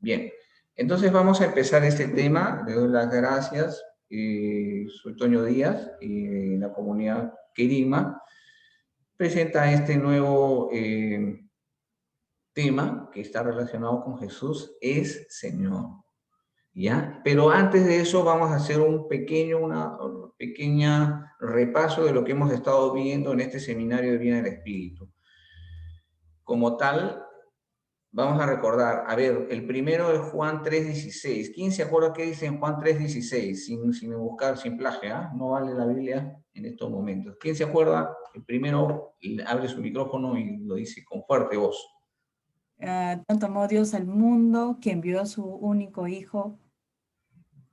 Bien, entonces vamos a empezar este tema. Le doy las gracias. Soy Toño Díaz y la comunidad Querima presenta este nuevo tema que está relacionado con Jesús, es Señor. ¿Ya? Pero antes de eso vamos a hacer una pequeña repaso de lo que hemos estado viendo en este seminario de Vida del Espíritu. Como tal, vamos a recordar, a ver, el primero es Juan 3:16. ¿Quién se acuerda qué dice en Juan 3:16? Sin buscar, sin plagio, ¿eh? No vale la Biblia en estos momentos. ¿Quién se acuerda? El primero abre su micrófono y lo dice con fuerte voz. Tanto amó Dios al mundo que envió a su único Hijo,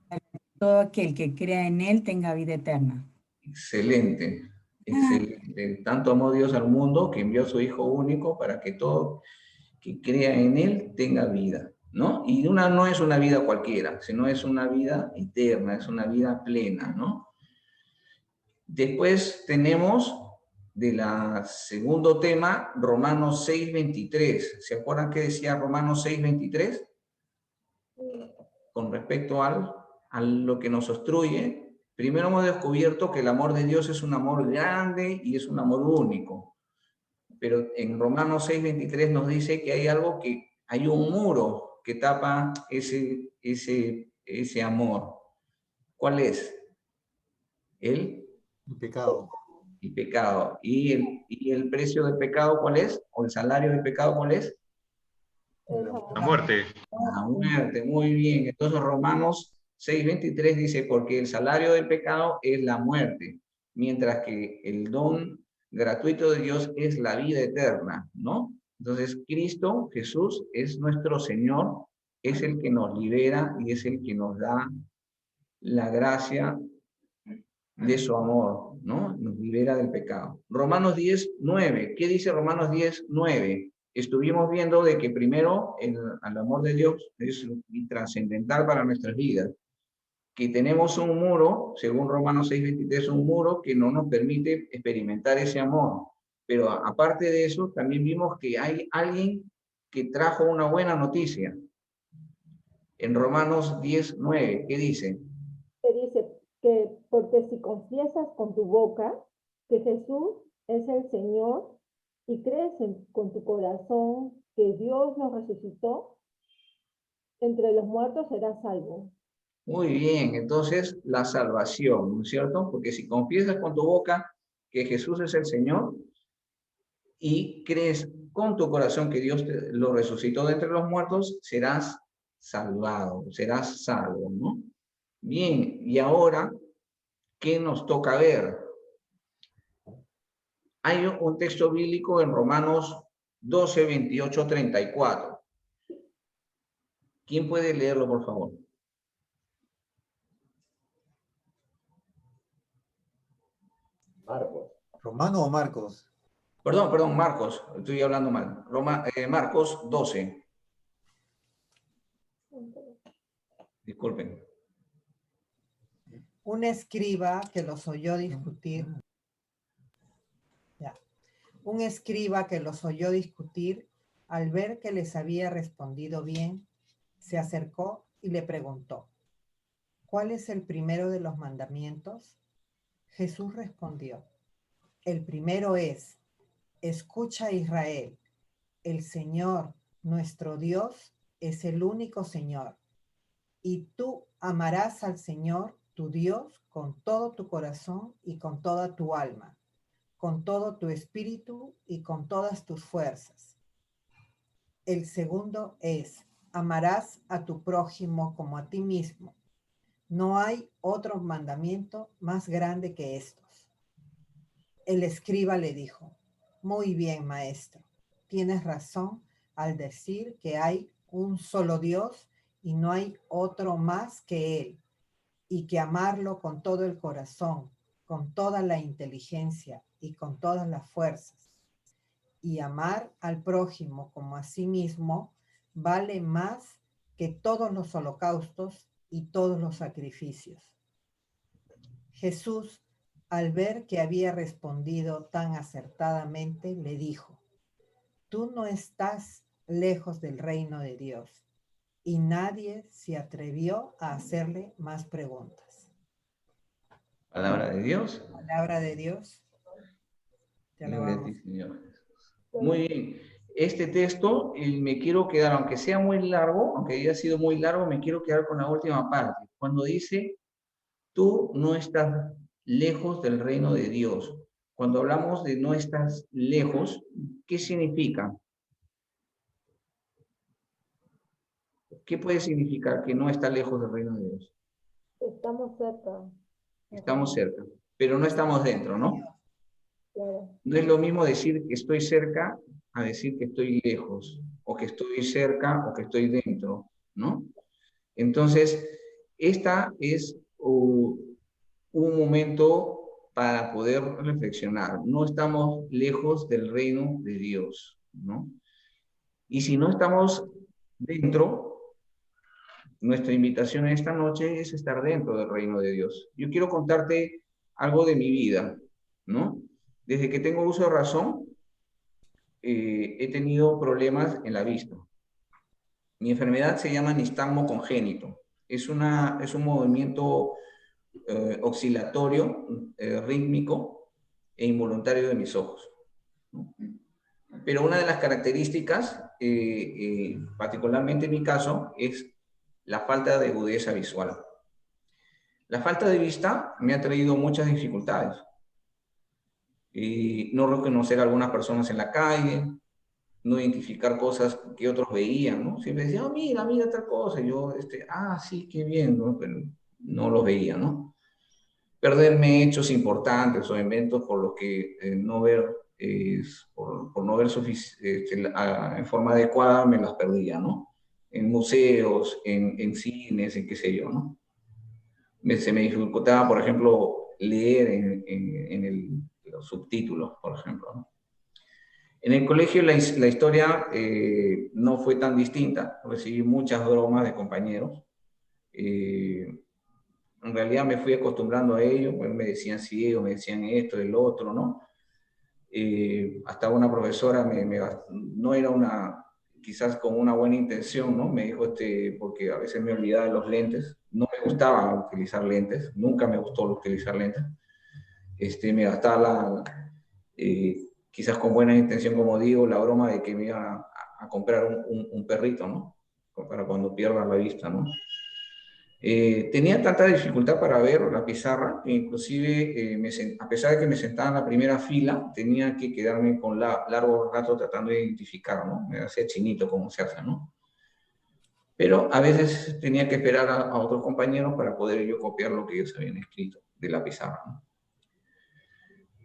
para que todo aquel que crea en Él tenga vida eterna. Excelente, excelente. Tanto amó Dios al mundo que envió a su Hijo único para que todo que crea en Él tenga vida, ¿no? Y no es una vida cualquiera, sino es una vida eterna, es una vida plena, ¿no? Después tenemos de la segundo tema, Romanos 6:23. ¿Se acuerdan qué decía Romanos 6:23? Con respecto a lo que nos obstruye. Primero hemos descubierto que el amor de Dios es un amor grande y es un amor único. Pero en Romanos 6:23 nos dice que hay algo hay un muro que tapa ese amor. ¿Cuál es? El pecado. El pecado. ¿Y el precio del pecado cuál es? ¿O el salario del pecado cuál es? La muerte. La muerte, muy bien. Entonces Romanos 6:23 dice, porque el salario del pecado es la muerte, mientras que el don gratuito de Dios es la vida eterna, ¿no? Entonces Cristo, Jesús, es nuestro Señor, es el que nos libera y es el que nos da la gracia de su amor, ¿no? Nos libera del pecado. Romanos 10:9. ¿Qué dice Romanos 10:9? Estuvimos viendo de que primero el amor de Dios es trascendental para nuestras vidas, que tenemos un muro, según Romanos 6:23, un muro que no nos permite experimentar ese amor. Pero aparte de eso, también vimos que hay alguien que trajo una buena noticia. En Romanos 10:9, ¿qué dice? Que dice que porque si confiesas con tu boca que Jesús es el Señor y crees con tu corazón que Dios lo resucitó, entre los muertos serás salvo. Muy bien, entonces la salvación, ¿no es cierto? Porque si confiesas con tu boca que Jesús es el Señor y crees con tu corazón que Dios lo resucitó de entre los muertos, serás salvado, serás salvo, ¿no? Bien, y ahora, ¿qué nos toca ver? Hay un texto bíblico en Romanos 12:28-34. ¿Quién puede leerlo, por favor? Marcos. ¿Romano o Marcos? Perdón, Marcos, estoy hablando mal. Marcos 12. Disculpen. Un escriba que los oyó discutir, un escriba que los oyó discutir, al ver que les había respondido bien, se acercó y le preguntó, ¿cuál es el primero de los mandamientos? Jesús respondió, el primero es, escucha Israel, el Señor, nuestro Dios, es el único Señor, y tú amarás al Señor, tu Dios, con todo tu corazón y con toda tu alma, con todo tu espíritu y con todas tus fuerzas. El segundo es, amarás a tu prójimo como a ti mismo. No hay otro mandamiento más grande que estos. El escriba le dijo, muy bien, maestro, tienes razón al decir que hay un solo Dios y no hay otro más que Él, y que amarlo con todo el corazón, con toda la inteligencia y con todas las fuerzas, y amar al prójimo como a sí mismo vale más que todos los holocaustos y todos los sacrificios. Jesús, al ver que había respondido tan acertadamente, le dijo, tú no estás lejos del reino de Dios. y nadie se atrevió a hacerle más preguntas. Palabra de Dios. Palabra de Dios. Te Gloria a alabamos. ti, Señor Jesús. Muy bien. Este texto me quiero quedar, aunque sea muy largo, aunque haya sido muy largo, me quiero quedar con la última parte. Cuando dice, tú no estás lejos del reino de Dios. Cuando hablamos de no estás lejos, ¿qué significa? ¿Qué puede significar que no está lejos del reino de Dios? Estamos cerca. Estamos cerca, pero no estamos dentro, ¿no? Claro. No es lo mismo decir que estoy cerca a decir que estoy lejos, o que estoy cerca o que estoy dentro, ¿no? Entonces, esta es un momento para poder reflexionar. No estamos lejos del reino de Dios, ¿no? Y si no estamos dentro, nuestra invitación esta noche es estar dentro del reino de Dios. Yo quiero contarte algo de mi vida, ¿no? Desde que tengo uso de razón, he tenido problemas en la vista. Mi enfermedad se llama nistagmo congénito. Es un movimiento oscilatorio, rítmico e involuntario de mis ojos, ¿no? Pero una de las características, particularmente en mi caso, es la falta de agudeza visual. La falta de vista me ha traído muchas dificultades. No reconocer a algunas personas en la calle, no identificar cosas que otros veían, ¿no? Siempre decían, oh, mira, mira tal cosa. Y yo, sí, qué bien, ¿no? Pero no los veía, ¿no? Perderme hechos importantes o eventos por los que no ver, por no ver en forma adecuada, me las perdía, ¿no? En museos, en cines, en qué sé yo, ¿no? Se me dificultaba, por ejemplo, leer los subtítulos, por ejemplo, ¿no? En el colegio la historia no fue tan distinta. Recibí muchas bromas de compañeros. En realidad me fui acostumbrando a ello, pues me decían ciego, me decían esto, el otro, ¿no? Hasta una profesora no era quizás con una buena intención, ¿no? Me dijo, porque a veces me olvidaba de los lentes, no me gustaba utilizar lentes, nunca me gustó utilizar lentes. Me gastaba quizás con buena intención, como digo, la broma de que me iba a comprar un perrito, ¿no? Para cuando pierda la vista, ¿no? Tenía tanta dificultad para ver la pizarra que inclusive, a pesar de que me sentaba en la primera fila, tenía que quedarme con largo rato tratando de identificar, ¿no? Me hacía chinito como se hace, ¿no? Pero a veces tenía que esperar a otros compañeros para poder yo copiar lo que ellos habían escrito de la pizarra, ¿no?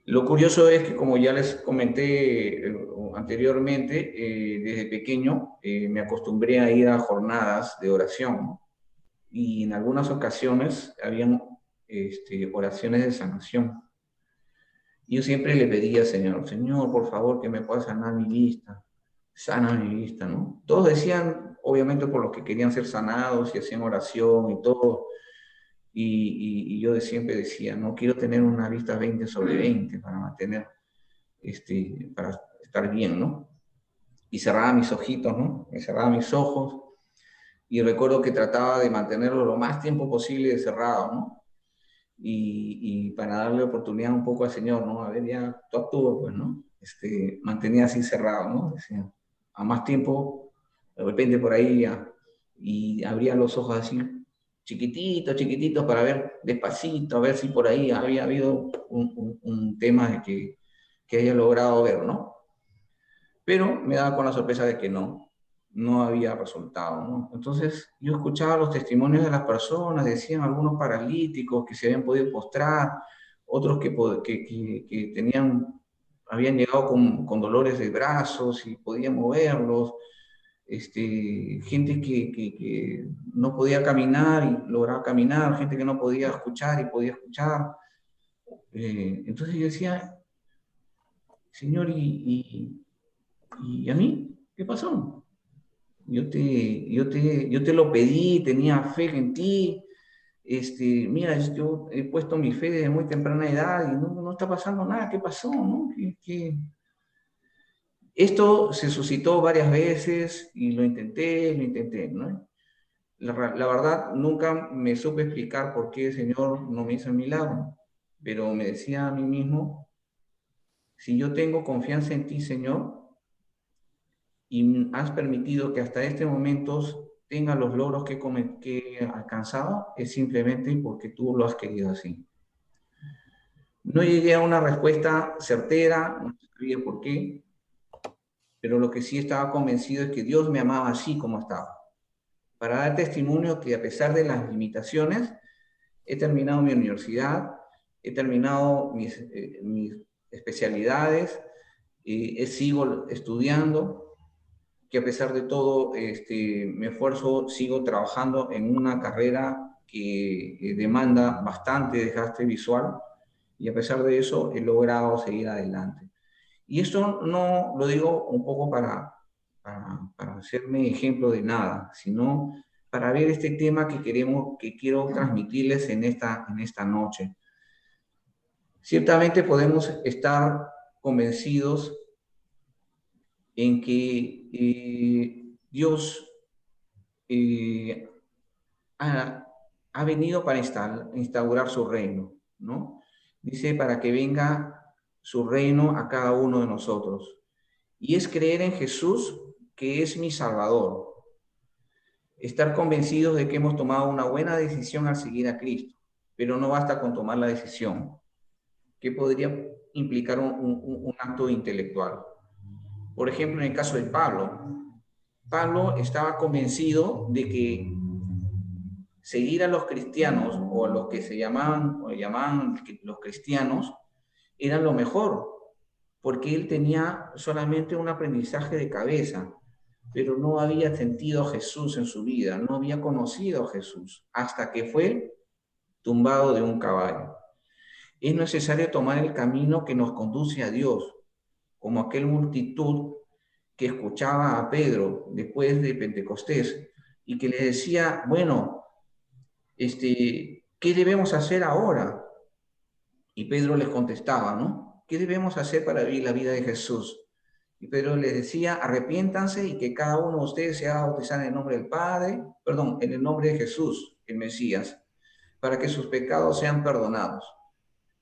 Lo curioso es que, como ya les comenté anteriormente, desde pequeño me acostumbré a ir a jornadas de oración, ¿no? Y en algunas ocasiones habían oraciones de sanación. Yo siempre le pedía al Señor, Señor, por favor, que me pueda sanar mi vista, sana mi vista, ¿no? Todos decían, obviamente por los que querían ser sanados y hacían oración y todo, y yo siempre decía, no quiero tener una vista 20/20 para mantener, para estar bien, ¿no? Y cerraba mis ojitos, ¿no? Me cerraba mis ojos, y recuerdo que trataba de mantenerlo lo más tiempo posible cerrado, ¿no? Y para darle oportunidad un poco al Señor, ¿no? A ver, ya tú actúas, pues, ¿no? Mantenía así cerrado, ¿no? Decía, a más tiempo, de repente por ahí ya, y abría los ojos así, chiquititos, chiquititos, para ver despacito, a ver si por ahí había habido un tema de que haya logrado ver, ¿no? Pero me daba con la sorpresa de que no había resultado, ¿no? Entonces yo escuchaba los testimonios de las personas, decían algunos paralíticos que se habían podido postrar, otros que habían llegado con dolores de brazos y podían moverlos, gente que no podía caminar y lograba caminar, gente que no podía escuchar y podía escuchar. Entonces yo decía, Señor, ¿y a mí? ¿Qué pasó? Yo te lo pedí, tenía fe en ti. Mira, yo he puesto mi fe desde muy temprana edad y no está pasando nada. ¿Qué pasó? ¿No? Esto se suscitó varias veces y lo intenté, ¿no? La verdad, nunca me supe explicar por qué el Señor no me hizo el milagro, pero me decía a mí mismo, si yo tengo confianza en ti, Señor, y has permitido que hasta este momento tenga los logros que he alcanzado, es simplemente porque tú lo has querido así. No llegué a una respuesta certera, no sabía por qué, pero lo que sí estaba convencido es que Dios me amaba así como estaba. Para dar testimonio que a pesar de las limitaciones, he terminado mi universidad, he terminado mis especialidades, sigo estudiando, que a pesar de todo me esfuerzo, sigo trabajando en una carrera que demanda bastante desgaste visual y a pesar de eso he logrado seguir adelante. Y esto no lo digo un poco para hacerme ejemplo de nada, sino para ver este tema que quiero transmitirles en esta noche. Ciertamente podemos estar convencidos en que Dios ha venido para instaurar su reino, ¿no? Dice, para que venga su reino a cada uno de nosotros. Y es creer en Jesús, que es mi Salvador. Estar convencidos de que hemos tomado una buena decisión al seguir a Cristo, pero no basta con tomar la decisión, que podría implicar un acto intelectual. Por ejemplo, en el caso de Pablo estaba convencido de que seguir a los cristianos, o a los que llamaban los cristianos, era lo mejor, porque él tenía solamente un aprendizaje de cabeza, pero no había sentido a Jesús en su vida, no había conocido a Jesús, hasta que fue tumbado de un caballo. Es necesario tomar el camino que nos conduce a Dios, como aquel multitud que escuchaba a Pedro después de Pentecostés y que le decía, bueno, ¿qué debemos hacer ahora? Y Pedro les contestaba, ¿no? ¿Qué debemos hacer para vivir la vida de Jesús? Y Pedro les decía, arrepiéntanse y que cada uno de ustedes sea bautizado en el nombre del Padre, perdón, en el nombre de Jesús, el Mesías, para que sus pecados sean perdonados.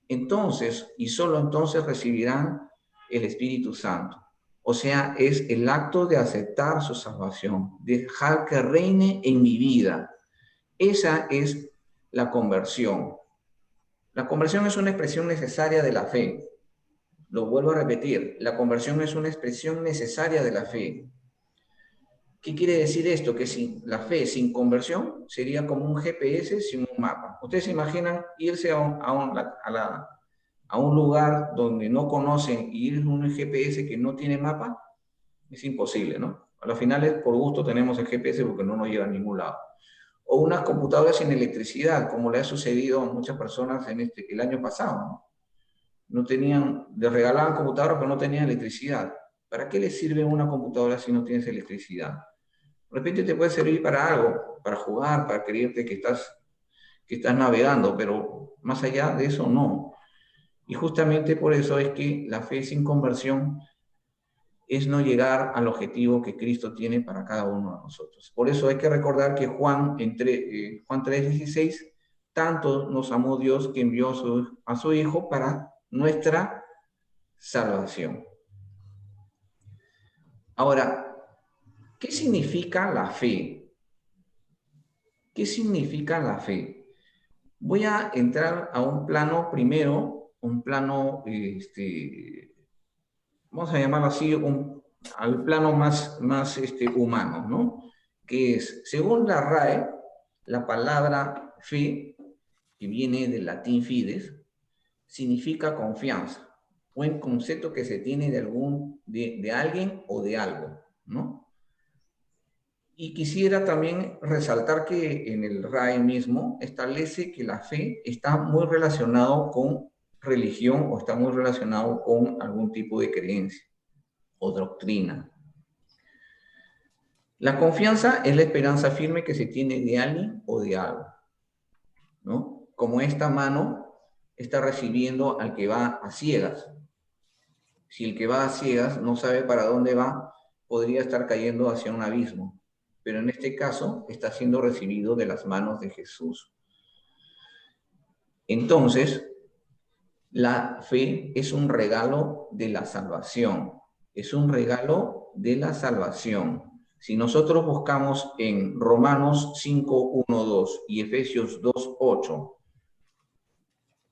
Entonces, y solo entonces recibirán el Espíritu Santo. O sea, es el acto de aceptar su salvación, dejar que reine en mi vida. Esa es la conversión. La conversión es una expresión necesaria de la fe. Lo vuelvo a repetir, la conversión es una expresión necesaria de la fe. ¿Qué quiere decir esto? Que la fe sin conversión sería como un GPS sin un mapa. ¿Ustedes se imaginan irse a un lugar donde no conocen y ir en un GPS que no tiene mapa? Es imposible, ¿no? A los finales, por gusto, tenemos el GPS porque no nos lleva a ningún lado. O unas computadoras sin electricidad, como le ha sucedido a muchas personas el año pasado, ¿no? Les regalaban computadoras, pero no tenían electricidad. ¿Para qué les sirve una computadora si no tienes electricidad? De repente te puede servir para algo, para jugar, para creerte que estás navegando, pero más allá de eso, no. Y justamente por eso es que la fe sin conversión es no llegar al objetivo que Cristo tiene para cada uno de nosotros. Por eso hay que recordar que Juan 3:16, tanto nos amó Dios que envió a su Hijo para nuestra salvación. Ahora, ¿qué significa la fe? ¿Qué significa la fe? Voy a entrar a un plano primero, un plano, vamos a llamarlo así, al plano más humano, ¿no? Que es, según la RAE, la palabra fe, que viene del latín fides, significa confianza, buen concepto que se tiene de alguien o de algo, ¿no? Y quisiera también resaltar que en el RAE mismo establece que la fe está muy relacionado con religión o está muy relacionado con algún tipo de creencia o doctrina. La confianza es la esperanza firme que se tiene de alguien o de algo, ¿no? Como esta mano está recibiendo al que va a ciegas. Si el que va a ciegas no sabe para dónde va, podría estar cayendo hacia un abismo. pero en este caso está siendo recibido de las manos de Jesús. Entonces, la fe es un regalo de la salvación. Es un regalo de la salvación. Si nosotros buscamos en Romanos 5:1-2 y Efesios 2:8,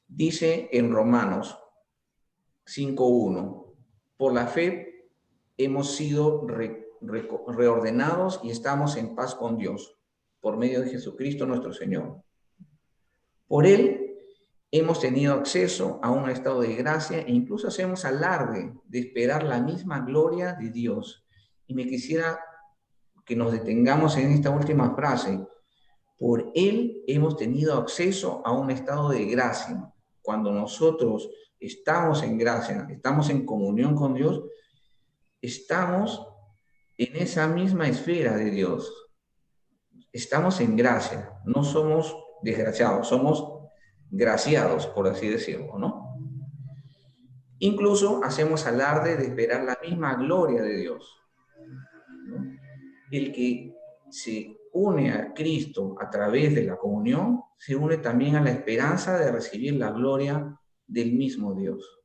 dice en Romanos 5:1, por la fe hemos sido reordenados y estamos en paz con Dios, por medio de Jesucristo nuestro Señor. Por Él hemos tenido acceso a un estado de gracia e incluso hacemos alarde de esperar la misma gloria de Dios. Y me quisiera que nos detengamos en esta última frase. Por Él hemos tenido acceso a un estado de gracia. Cuando nosotros estamos en gracia, estamos en comunión con Dios, estamos en esa misma esfera de Dios. Estamos en gracia, no somos desgraciados, somos graciados, por así decirlo, ¿no? Incluso hacemos alarde de esperar la misma gloria de Dios, ¿no? El que se une a Cristo a través de la comunión, se une también a la esperanza de recibir la gloria del mismo Dios.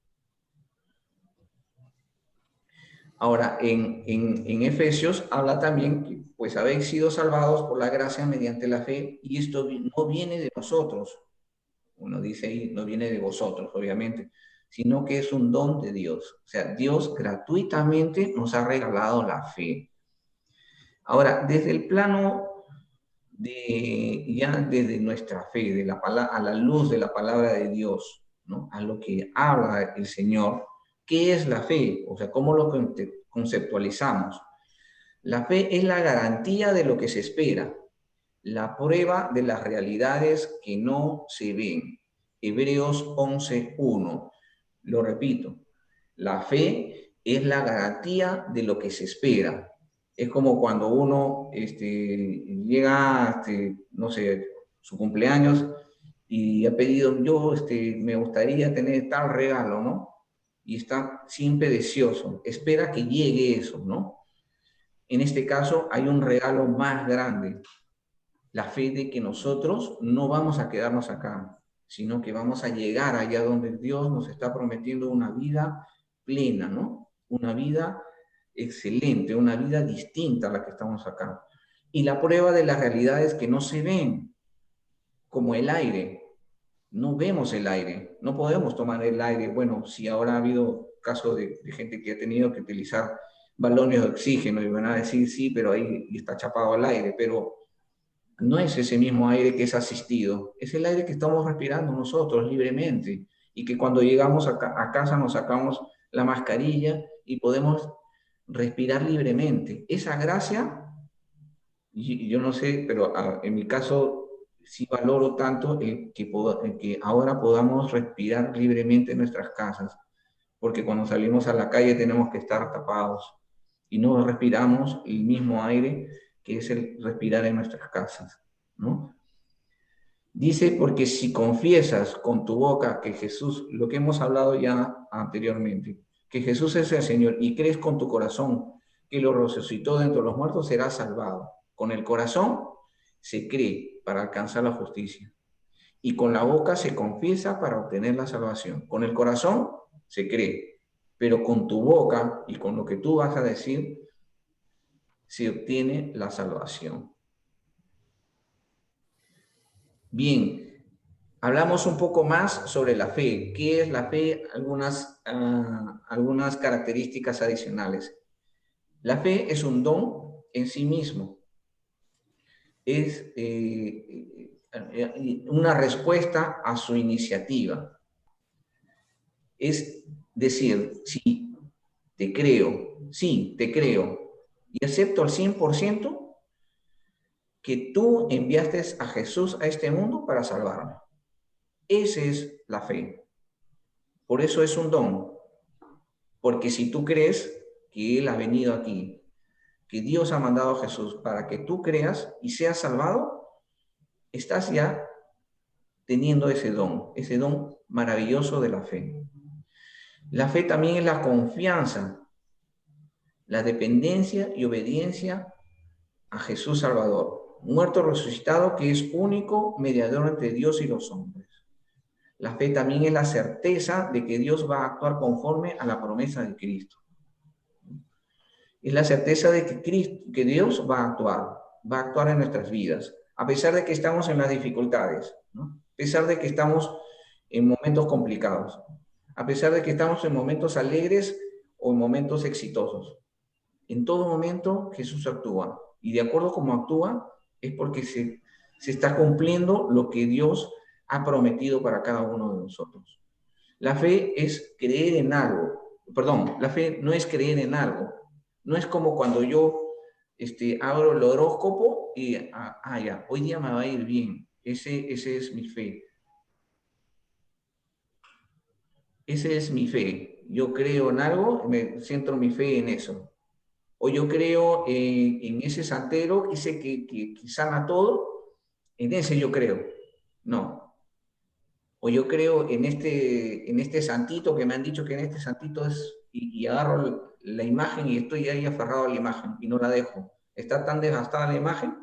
Ahora, en Efesios habla también que pues habéis sido salvados por la gracia mediante la fe, y esto no viene de nosotros. Uno dice ahí, no viene de vosotros, obviamente, sino que es un don de Dios. O sea, Dios gratuitamente nos ha regalado la fe. Ahora, desde el plano ya desde nuestra fe, de la palabra, a la luz de la palabra de Dios, ¿no? A lo que habla el Señor, ¿qué es la fe? O sea, ¿cómo lo conceptualizamos? La fe es la garantía de lo que se espera, la prueba de las realidades que no se ven. Hebreos 11:1. Lo repito, la fe es la garantía de lo que se espera. Es como cuando uno llega, no sé, su cumpleaños y ha pedido, yo me gustaría tener tal regalo, ¿no? Y está siempre deseoso, espera que llegue eso, ¿no? En este caso hay un regalo más grande, la fe de que nosotros no vamos a quedarnos acá, sino que vamos a llegar allá donde Dios nos está prometiendo una vida plena, ¿no? Una vida excelente, una vida distinta a la que estamos acá. Y la prueba de las realidades que no se ven, como el aire. No vemos el aire, no podemos tomar el aire. Bueno, si ahora ha habido casos de gente que ha tenido que utilizar balones de oxígeno y van a decir, sí, pero ahí está chapado el aire, pero no es ese mismo aire que es asistido, es el aire que estamos respirando nosotros libremente y que cuando llegamos a casa nos sacamos la mascarilla y podemos respirar libremente. Esa gracia, y yo no sé, pero en mi caso sí valoro tanto el que ahora podamos respirar libremente en nuestras casas, porque cuando salimos a la calle tenemos que estar tapados y no respiramos el mismo aire que es el respirar en nuestras casas, ¿no? Dice, porque si confiesas con tu boca que Jesús, lo que hemos hablado ya anteriormente, que Jesús es el Señor y crees con tu corazón que lo resucitó de entre los muertos, serás salvado. Con el corazón se cree para alcanzar la justicia y con la boca se confiesa para obtener la salvación. Con el corazón se cree, pero con tu boca y con lo que tú vas a decir se obtiene la salvación. Bien, hablamos un poco más sobre la fe. ¿Qué es la fe? Algunas características adicionales. La fe es un don en sí mismo. Es una respuesta a su iniciativa. Es decir, sí, te creo, sí, te creo, y acepto al 100% que tú enviaste a Jesús a este mundo para salvarme. Esa es la fe. Por eso es un don. Porque si tú crees que Él ha venido aquí, que Dios ha mandado a Jesús para que tú creas y seas salvado, estás ya teniendo ese don maravilloso de la fe. La fe también es la confianza, la dependencia y obediencia a Jesús Salvador, muerto resucitado, que es único mediador entre Dios y los hombres. La fe también es la certeza de que Dios va a actuar conforme a la promesa de Cristo. Es la certeza de que Dios va a actuar en nuestras vidas, a pesar de que estamos en las dificultades, ¿no? A pesar de que estamos en momentos complicados, a pesar de que estamos en momentos alegres o en momentos exitosos. En todo momento Jesús actúa, y de acuerdo a cómo actúa es porque se está cumpliendo lo que Dios ha prometido para cada uno de nosotros. La fe es creer en algo, perdón, la fe no es creer en algo, no es como cuando yo abro el horóscopo y, ya, hoy día me va a ir bien, ese es mi fe. Esa es mi fe. Yo creo en algo, me centro mi fe en eso. O yo creo en ese santero, ese que sana todo, en ese yo creo. No. O yo creo en este santito, que me han dicho que en este santito es, y agarro la imagen y estoy ahí aferrado a la imagen y no la dejo. Está tan desgastada la imagen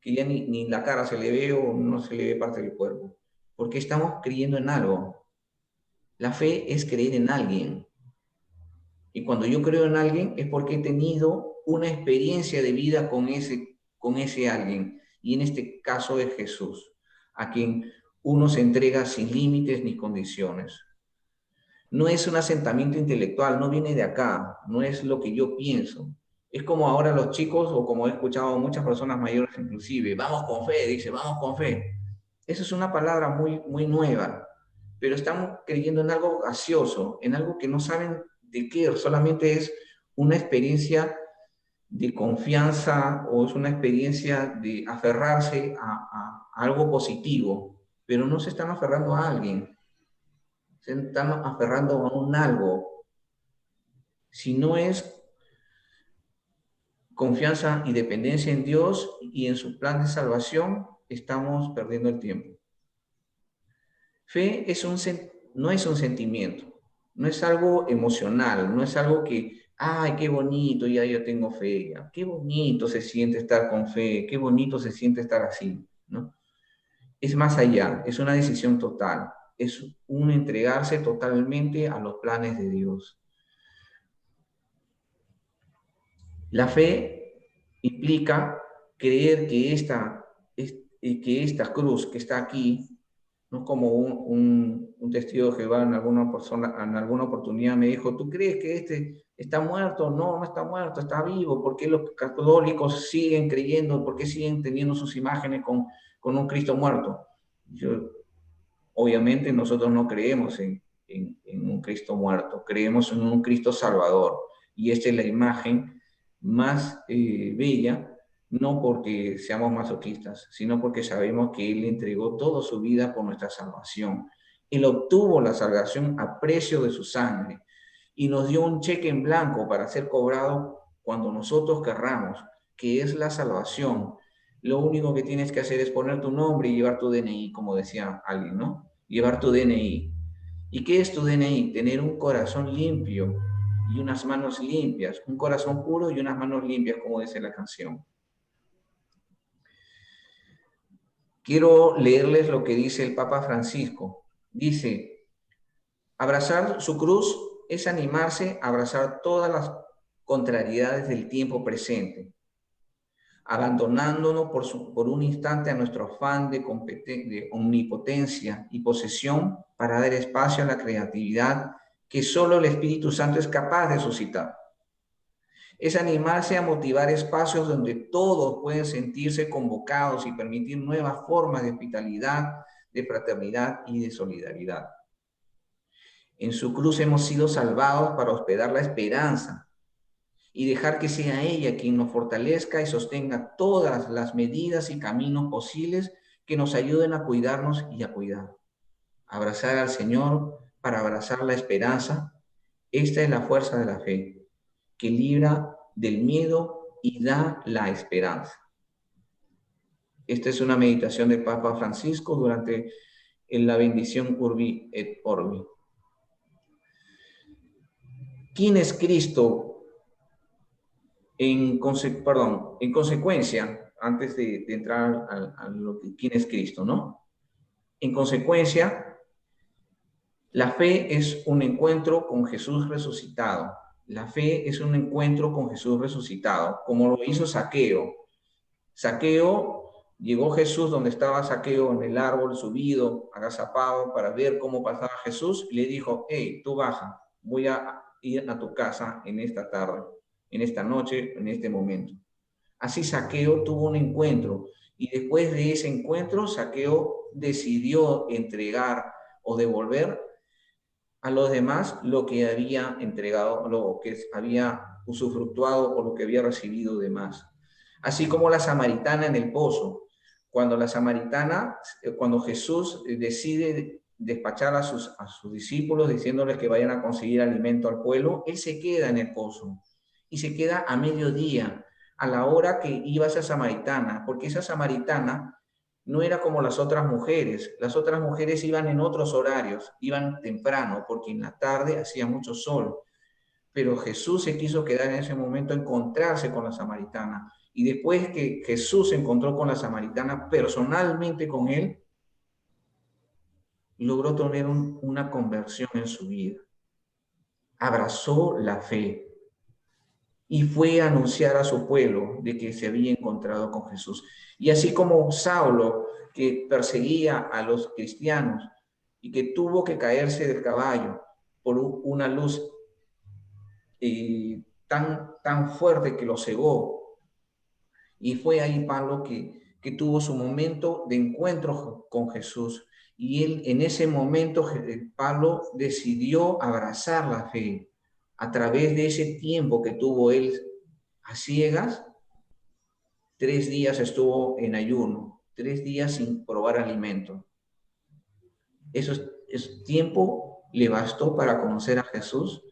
que ya ni la cara se le ve o no se le ve parte del cuerpo. Porque estamos creyendo en algo. La fe es creer en alguien. Y cuando yo creo en alguien es porque he tenido una experiencia de vida con ese alguien. Y en este caso es Jesús, a quien uno se entrega sin límites ni condiciones. No es un asentamiento intelectual, no viene de acá, no es lo que yo pienso. Es como ahora los chicos, o como he escuchado a muchas personas mayores inclusive, vamos con fe, dice, vamos con fe. Esa es una palabra muy, muy nueva, pero estamos creyendo en algo gaseoso, en algo que no saben de qué, solamente es una experiencia de confianza o es una experiencia de aferrarse a algo positivo, pero no se están aferrando a alguien, se están aferrando a un algo. Si no es confianza y dependencia en Dios y en su plan de salvación, estamos perdiendo el tiempo. Fe no es un sentimiento, no es algo emocional, no es algo que, ay, qué bonito, ya yo tengo fe, ya. Qué bonito se siente estar con fe, qué bonito se siente estar así, ¿no? Es más allá, es una decisión total, es un entregarse totalmente a los planes de Dios. La fe implica creer que esta cruz que está aquí, ¿no? Como un testigo de Jehová en alguna oportunidad me dijo, ¿tú crees que este está muerto? No, no está muerto, está vivo. ¿Por qué los católicos siguen creyendo? ¿Por qué siguen teniendo sus imágenes con un Cristo muerto? Obviamente nosotros no creemos en un Cristo muerto, creemos en un Cristo salvador. Y esta es la imagen más bella, no porque seamos masoquistas, sino porque sabemos que Él entregó toda su vida por nuestra salvación. Él obtuvo la salvación a precio de su sangre y nos dio un cheque en blanco para ser cobrado cuando nosotros querramos, que es la salvación. Lo único que tienes que hacer es poner tu nombre y llevar tu DNI, como decía alguien, ¿no? Llevar tu DNI. ¿Y qué es tu DNI? Tener un corazón limpio y unas manos limpias, un corazón puro y unas manos limpias, como dice la canción. Quiero leerles lo que dice el Papa Francisco. Dice, abrazar su cruz es animarse a abrazar todas las contrariedades del tiempo presente, abandonándonos por un instante a nuestro afán de omnipotencia y posesión para dar espacio a la creatividad que solo el Espíritu Santo es capaz de suscitar. Es animarse a motivar espacios donde todos pueden sentirse convocados y permitir nuevas formas de hospitalidad, de fraternidad y de solidaridad. En su cruz hemos sido salvados para hospedar la esperanza y dejar que sea ella quien nos fortalezca y sostenga todas las medidas y caminos posibles que nos ayuden a cuidarnos y a cuidar. Abrazar al Señor para abrazar la esperanza. Esta es la fuerza de la fe, que libra del miedo y da la esperanza. Esta es una meditación del Papa Francisco durante la bendición Urbi et Orbi. ¿Quién es Cristo En consecuencia, antes de entrar a lo que quién es Cristo, ¿no? En consecuencia, la fe es un encuentro con Jesús resucitado. La fe es un encuentro con Jesús resucitado, como lo hizo Zaqueo. Zaqueo, llegó Jesús donde estaba Zaqueo en el árbol subido, agazapado, para ver cómo pasaba Jesús, y le dijo: hey, tú baja, voy a ir a tu casa en esta tarde, en esta noche, en este momento. Así Zaqueo tuvo un encuentro, y después de ese encuentro, Zaqueo decidió entregar o devolver a los demás lo que había entregado, lo que había usufructuado o lo que había recibido de más. Así como la samaritana en el pozo. Cuando la samaritana, cuando Jesús decide despachar a sus discípulos diciéndoles que vayan a conseguir alimento al pueblo, él se queda en el pozo y se queda a mediodía, a la hora que iba esa samaritana, porque esa samaritana no era como las otras mujeres. Las otras mujeres iban en otros horarios, iban temprano, porque en la tarde hacía mucho sol. Pero Jesús se quiso quedar en ese momento, encontrarse con la samaritana. Y después que Jesús se encontró con la samaritana personalmente con él, logró tener una conversión en su vida. Abrazó la fe y fue a anunciar a su pueblo de que se había encontrado con Jesús. Y así como Saulo, que perseguía a los cristianos y que tuvo que caerse del caballo por una luz tan fuerte que lo cegó. Y fue ahí Pablo que tuvo su momento de encuentro con Jesús. Y él, en ese momento, Pablo decidió abrazar la fe. A través de ese tiempo que tuvo él a ciegas, 3 días estuvo en ayuno, 3 días sin probar alimento. Ese tiempo le bastó para conocer a Jesús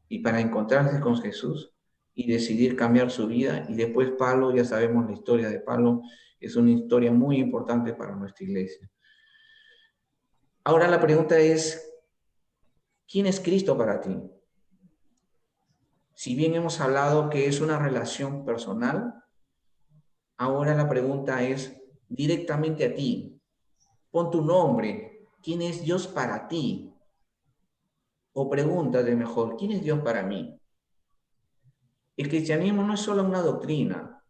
y para encontrarse con Jesús y decidir cambiar su vida. Y después Pablo, ya sabemos la historia de Pablo, es una historia muy importante para nuestra iglesia. Ahora la pregunta es, ¿quién es Cristo para ti? Si bien hemos hablado que es una relación personal, ahora la pregunta es directamente a ti. Pon tu nombre. ¿Quién es Dios para ti? O pregúntate mejor, ¿quién es Dios para mí? El cristianismo no es solo una doctrina,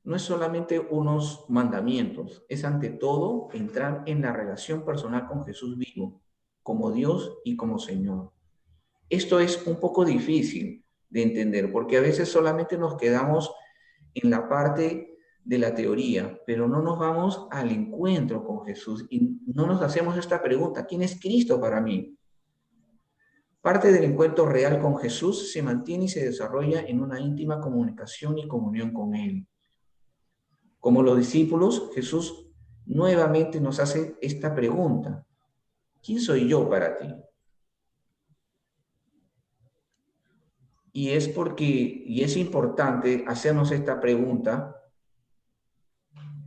no es solamente unos mandamientos, es ante todo entrar en la relación personal con Jesús vivo, como Dios y como Señor. Esto es un poco difícil de entender, porque a veces solamente nos quedamos en la parte de la teoría, pero no nos vamos al encuentro con Jesús y no nos hacemos esta pregunta: ¿quién es Cristo para mí? Parte del encuentro real con Jesús se mantiene y se desarrolla en una íntima comunicación y comunión con Él. Como los discípulos, Jesús nuevamente nos hace esta pregunta: ¿quién soy yo para ti? Y es importante hacernos esta pregunta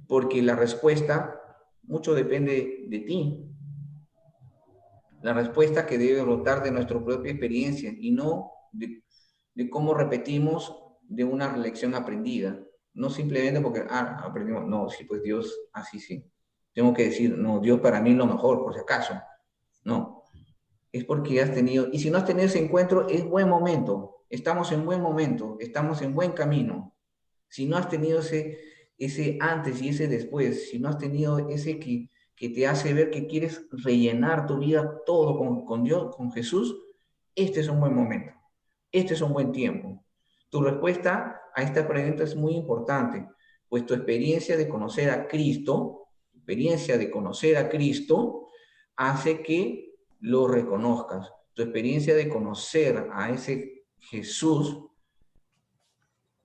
porque la respuesta mucho depende de ti. La respuesta que debe brotar de nuestra propia experiencia y no de cómo repetimos de una lección aprendida. No simplemente porque, aprendimos, no, sí, pues Dios, así sí. Tengo que decir, no, Dios para mí es lo mejor, por si acaso. No, es porque has tenido, y si no has tenido ese encuentro, es buen momento. Estamos en buen momento, estamos en buen camino. Si no has tenido ese antes y ese después, si no has tenido ese que te hace ver que quieres rellenar tu vida todo con Dios, con Jesús, este es un buen momento. Este es un buen tiempo. Tu respuesta a esta pregunta es muy importante, pues tu experiencia de conocer a Cristo, hace que lo reconozcas. Tu experiencia de conocer a ese Jesús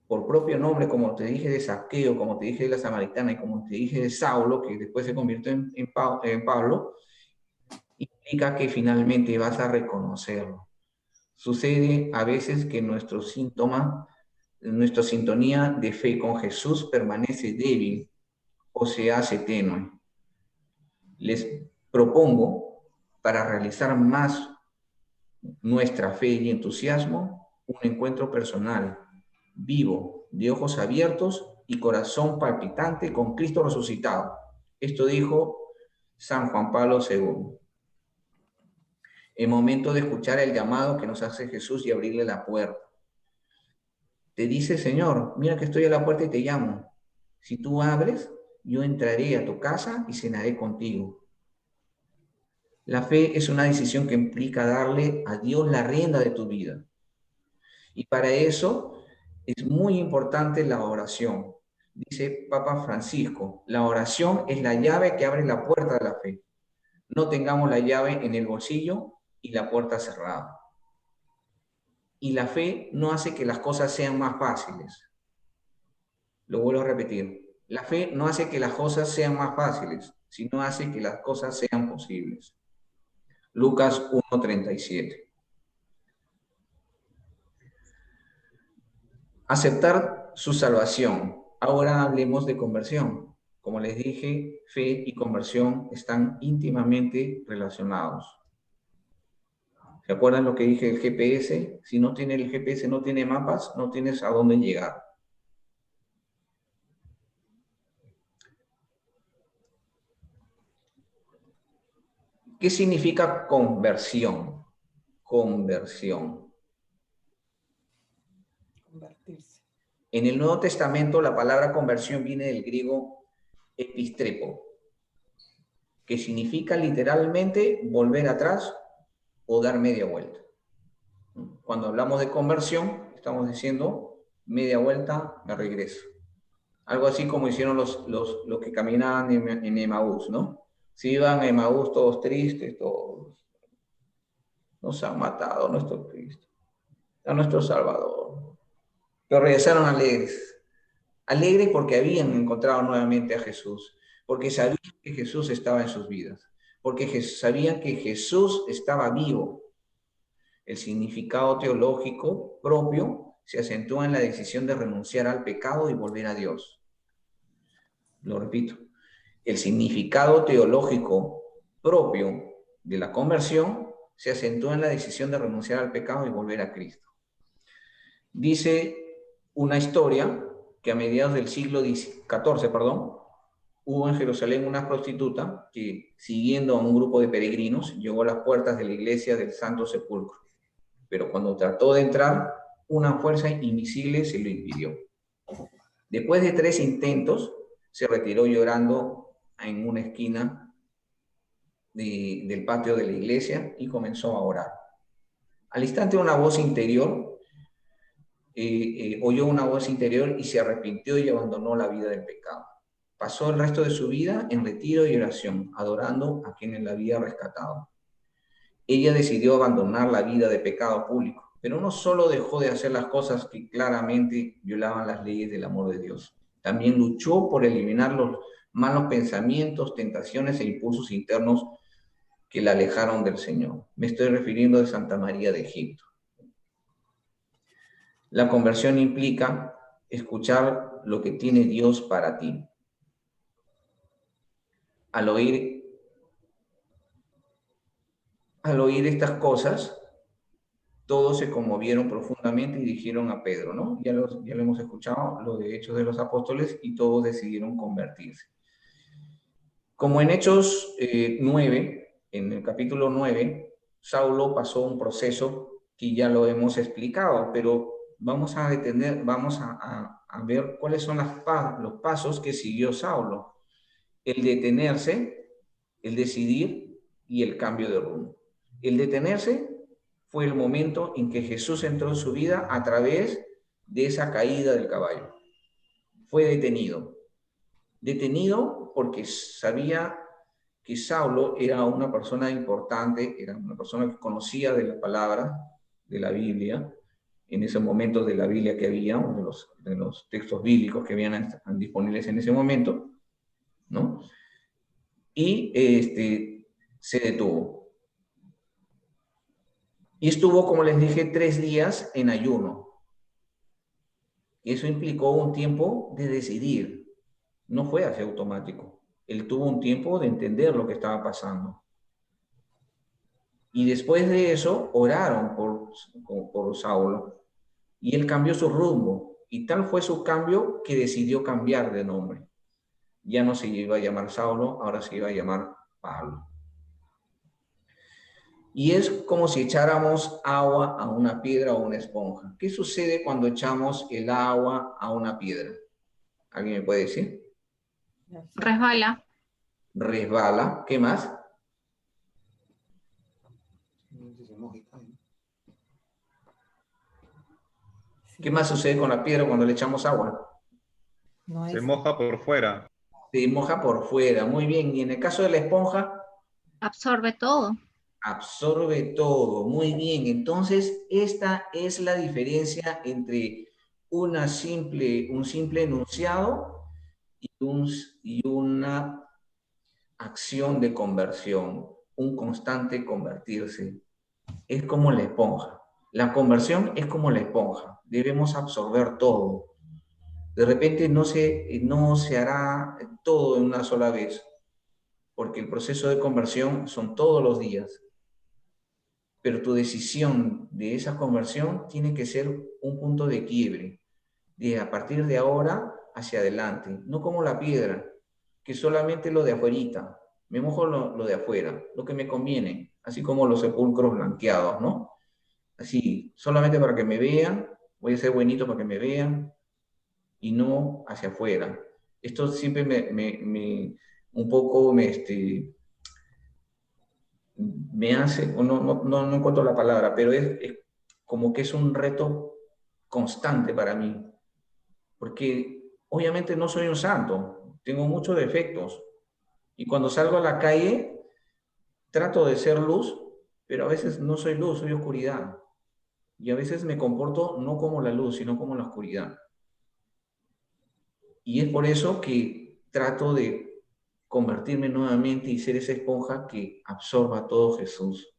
por propio nombre, como te dije de Zaqueo, como te dije de la samaritana y como te dije de Saulo, que después se convirtió en Pablo, implica que finalmente vas a reconocerlo. Sucede a veces que nuestra sintonía de fe con Jesús permanece débil o se hace tenue. Les propongo, para realizar más nuestra fe y entusiasmo, un encuentro personal vivo, de ojos abiertos y corazón palpitante con Cristo resucitado. Esto dijo San Juan Pablo II. El momento de escuchar el llamado que nos hace Jesús y abrirle la puerta. Te dice, Señor, mira que estoy a la puerta y te llamo. Si tú abres, yo entraré a tu casa y cenaré contigo. La fe es una decisión que implica darle a Dios la rienda de tu vida. Y para eso es muy importante la oración. Dice Papa Francisco, la oración es la llave que abre la puerta de la fe. No tengamos la llave en el bolsillo y la puerta cerrada. Y la fe no hace que las cosas sean más fáciles. Lo vuelvo a repetir. La fe no hace que las cosas sean más fáciles, sino hace que las cosas sean posibles. Lucas 1:37. Aceptar su salvación. Ahora hablemos de conversión. Como les dije, fe y conversión están íntimamente relacionados. ¿Se acuerdan lo que dije del GPS? Si no tiene el GPS, no tiene mapas, no tienes a dónde llegar. ¿Qué significa conversión? Conversión. Convertirse. En el Nuevo Testamento la palabra conversión viene del griego epistrepo, que significa literalmente volver atrás o dar media vuelta. Cuando hablamos de conversión, estamos diciendo media vuelta, me regreso. Algo así como hicieron los que caminaban en Emaús, ¿no? Si iban a Emaús todos tristes, todos. Nos han matado a nuestro Cristo, a nuestro Salvador. Pero regresaron alegres. Alegres porque habían encontrado nuevamente a Jesús, porque sabían que Jesús estaba en sus vidas, porque sabían que Jesús estaba vivo. El significado teológico propio se acentúa en la decisión de renunciar al pecado y volver a Dios. Lo repito, el significado teológico propio de la conversión se acentúa en la decisión de renunciar al pecado y volver a Cristo. Dice una historia que a mediados del siglo XIV, hubo en Jerusalén una prostituta que, siguiendo a un grupo de peregrinos, llegó a las puertas de la iglesia del Santo Sepulcro. Pero cuando trató de entrar, una fuerza invisible se lo impidió. Después de 3 intentos, se retiró llorando en una esquina del patio de la iglesia y comenzó a orar. Al instante una voz interior, oyó una voz interior y se arrepintió y abandonó la vida del pecado. Pasó el resto de su vida en retiro y oración, adorando a quienes la había rescatado. Ella decidió abandonar la vida de pecado público, pero no solo dejó de hacer las cosas que claramente violaban las leyes del amor de Dios, también luchó por eliminar los malos pensamientos, tentaciones e impulsos internos que la alejaron del Señor. Me estoy refiriendo a Santa María de Egipto. La conversión implica escuchar lo que tiene Dios para ti. Al oír estas cosas, todos se conmovieron profundamente y dijeron a Pedro, ¿no? Ya lo hemos escuchado, lo de Hechos de los Apóstoles, y todos decidieron convertirse. Como en Hechos 9, en el capítulo 9, Saulo pasó un proceso que ya lo hemos explicado, pero vamos a ver cuáles son los pasos que siguió Saulo. El detenerse, el decidir y el cambio de rumbo. El detenerse fue el momento en que Jesús entró en su vida a través de esa caída del caballo. Fue detenido. Detenido porque sabía que Saulo era una persona importante, era una persona que conocía de la palabra, de la Biblia, en ese momento de la Biblia que había, de los textos bíblicos que habían disponibles en ese momento, ¿no? Y se detuvo. Y estuvo, como les dije, 3 días en ayuno. Y eso implicó un tiempo de decidir. No fue así automático. Él tuvo un tiempo de entender lo que estaba pasando. Y después de eso, oraron por Saulo. Y él cambió su rumbo. Y tal fue su cambio que decidió cambiar de nombre. Ya no se iba a llamar Saulo, ahora se iba a llamar Pablo. Y es como si echáramos agua a una piedra o una esponja. ¿Qué sucede cuando echamos el agua a una piedra? ¿Alguien me puede decir? Resbala. Resbala. ¿Qué más? ¿Qué más sucede con la piedra cuando le echamos agua? No Se es- moja por fuera. Se moja por fuera. Muy bien. Y en el caso de la esponja, Absorbe todo. absorbe todo. Muy bien. Entonces, esta es la diferencia entre un simple enunciado y una acción de conversión, un constante convertirse. Es como la esponja. La conversión es como la esponja. Debemos absorber todo. De repente no se hará todo en una sola vez, porque el proceso de conversión son todos los días. Pero tu decisión de esa conversión tiene que ser un punto de quiebre, de a partir de ahora hacia adelante, no como la piedra, que solamente lo de afuerita, me mojo lo de afuera, lo que me conviene, así como los sepulcros blanqueados, ¿no? Así, solamente para que me vean, voy a ser buenito para que me vean, y no hacia afuera. Esto siempre un poco me hace, no encuentro la palabra, pero es como que es un reto constante para mí, porque obviamente no soy un santo, tengo muchos defectos, y cuando salgo a la calle trato de ser luz, pero a veces no soy luz, soy oscuridad, y a veces me comporto no como la luz, sino como la oscuridad. Y es por eso que trato de convertirme nuevamente y ser esa esponja que absorba todo Jesús.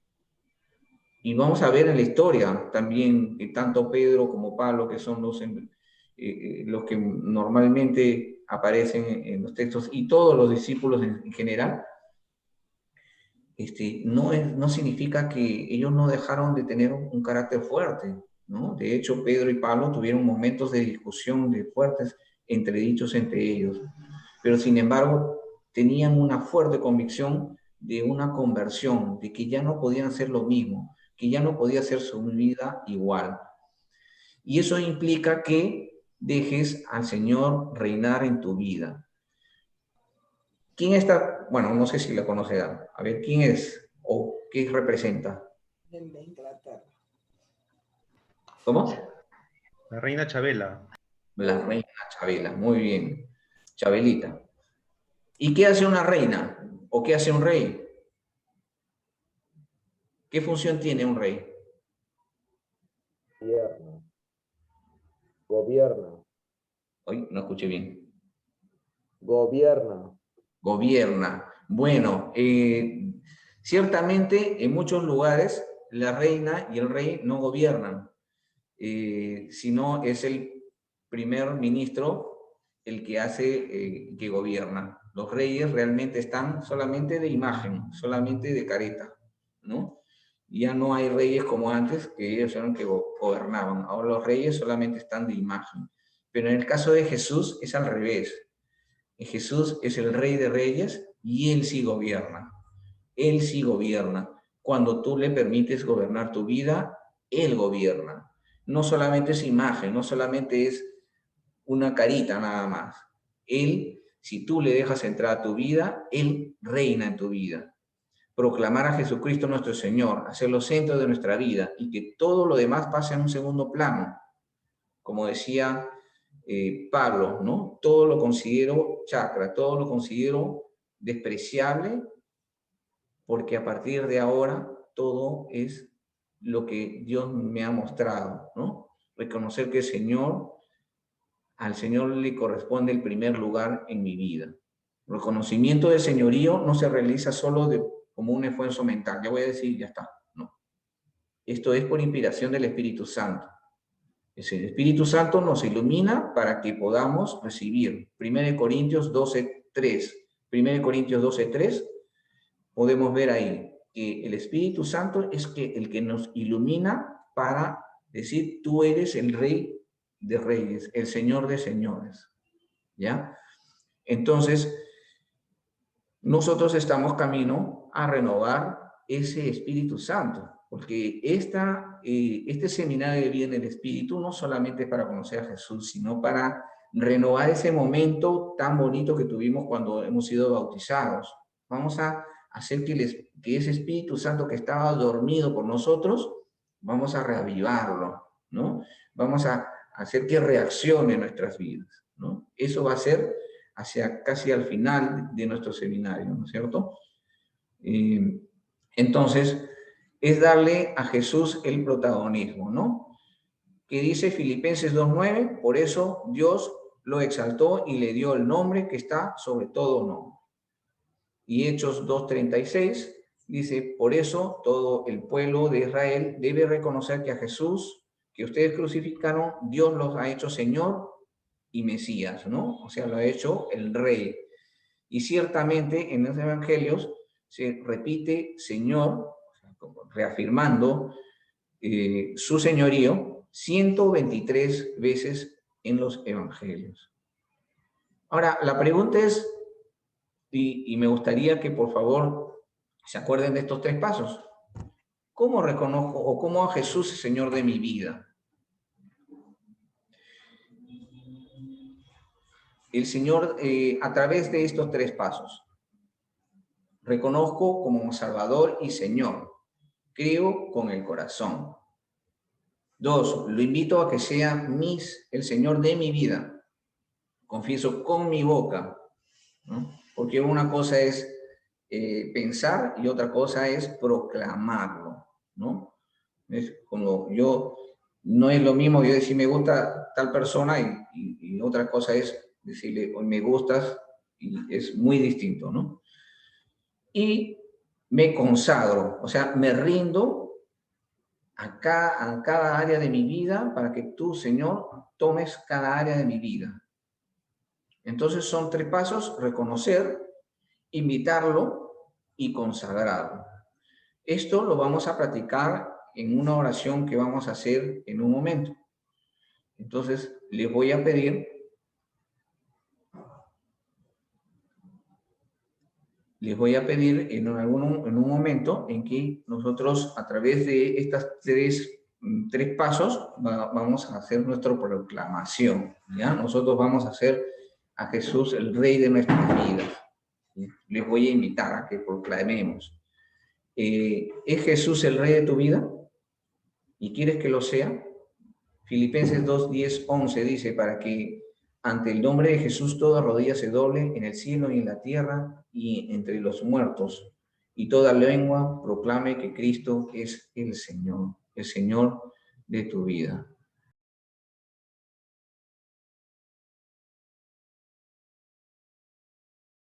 Y vamos a ver en la historia también que tanto Pedro como Pablo, que son los que normalmente aparecen en los textos, y todos los discípulos en general, no significa que ellos no dejaron de tener un carácter fuerte, ¿no? De hecho, Pedro y Pablo tuvieron momentos de discusión de fuertes entredichos entre ellos, pero sin embargo tenían una fuerte convicción de una conversión, de que ya no podían hacer lo mismo, que ya no podía ser su vida igual. Y eso implica que dejes al Señor reinar en tu vida. ¿Quién está? Bueno, no sé si la conocerán. A ver, ¿quién es o qué representa? El de Inglaterra. ¿Cómo? La reina Chabela. La reina Chabela, muy bien. Chabelita. ¿Y qué hace una reina? ¿O qué hace un rey? ¿Qué función tiene un rey? Gobierna. Gobierna. Hoy no escuché bien. Gobierna. Gobierna. Bueno, ciertamente en muchos lugares la reina y el rey no gobiernan, sino es el primer ministro el que hace que gobierna. Los reyes realmente están solamente de imagen, solamente de careta, ¿no? Ya no hay reyes como antes, que ellos eran que gobernaban. Ahora los reyes solamente están de imagen. Pero en el caso de Jesús es al revés. Jesús es el Rey de Reyes y Él sí gobierna. Él sí gobierna. Cuando tú le permites gobernar tu vida, Él gobierna. No solamente es imagen, no solamente es una carita nada más. Él, si tú le dejas entrar a tu vida, Él reina en tu vida. Proclamar a Jesucristo nuestro Señor, hacerlo centro de nuestra vida y que todo lo demás pase en un segundo plano. Como decía Pablo, ¿no? Todo lo considero chacra, todo lo considero despreciable, porque a partir de ahora todo es lo que Dios me ha mostrado, ¿no? Reconocer que al Señor le corresponde el primer lugar en mi vida. El reconocimiento del señorío no se realiza solo como un esfuerzo mental, ya voy a decir, ya está, no. Esto es por inspiración del Espíritu Santo. El Espíritu Santo nos ilumina para que podamos recibir. 1 Corintios 12:3. 1 Corintios 12:3, podemos ver ahí que el Espíritu Santo es el que nos ilumina para decir, tú eres el Rey de reyes, el Señor de señores. ¿Ya? Entonces, nosotros estamos camino a renovar ese Espíritu Santo, porque este seminario de vida en el Espíritu no solamente es para conocer a Jesús, sino para renovar ese momento tan bonito que tuvimos cuando hemos sido bautizados. Vamos a hacer que ese Espíritu Santo que estaba dormido por nosotros, vamos a reavivarlo, ¿no? Vamos a hacer que reaccione en nuestras vidas, ¿no? Eso va a ser hacia casi al final de nuestro seminario, ¿no es cierto? Entonces, es darle a Jesús el protagonismo, ¿no? Que dice Filipenses 2:9, por eso Dios lo exaltó y le dio el nombre que está sobre todo nombre. Y Hechos 2:36 dice, por eso todo el pueblo de Israel debe reconocer que a Jesús, que ustedes crucificaron, Dios los ha hecho Señor y Mesías, ¿no? O sea, lo ha hecho el Rey. Y ciertamente en los evangelios se repite Señor, reafirmando su señorío 123 veces en los evangelios. Ahora, la pregunta es, y me gustaría que por favor se acuerden de estos 3 pasos. ¿Cómo reconozco o cómo a Jesús es Señor de mi vida? El Señor, a través de estos 3 pasos. Reconozco como Salvador y Señor. Creo con el corazón. 2, lo invito a que sea el Señor de mi vida. Confieso con mi boca, ¿no? Porque una cosa es pensar y otra cosa es proclamarlo, ¿no? Es como no es lo mismo yo decir me gusta tal persona y otra cosa es decirle hoy me gustas y es muy distinto, ¿no? Y me consagro, o sea, me rindo a cada área de mi vida para que tú, Señor, tomes cada área de mi vida. Entonces son 3 pasos: reconocer, invitarlo y consagrarlo. Esto lo vamos a practicar en una oración que vamos a hacer en un momento. Entonces les voy a pedir en un momento en que nosotros a través de estas 3 pasos vamos a hacer nuestra proclamación, ¿ya? Nosotros vamos a hacer a Jesús el Rey de nuestras vidas. Les voy a invitar a que proclamemos. ¿Es Jesús el Rey de tu vida? ¿Y quieres que lo sea? Filipenses 2:10-11 dice, para que ante el nombre de Jesús toda rodilla se doble en el cielo y en la tierra y entre los muertos, y toda lengua proclame que Cristo es el Señor de tu vida.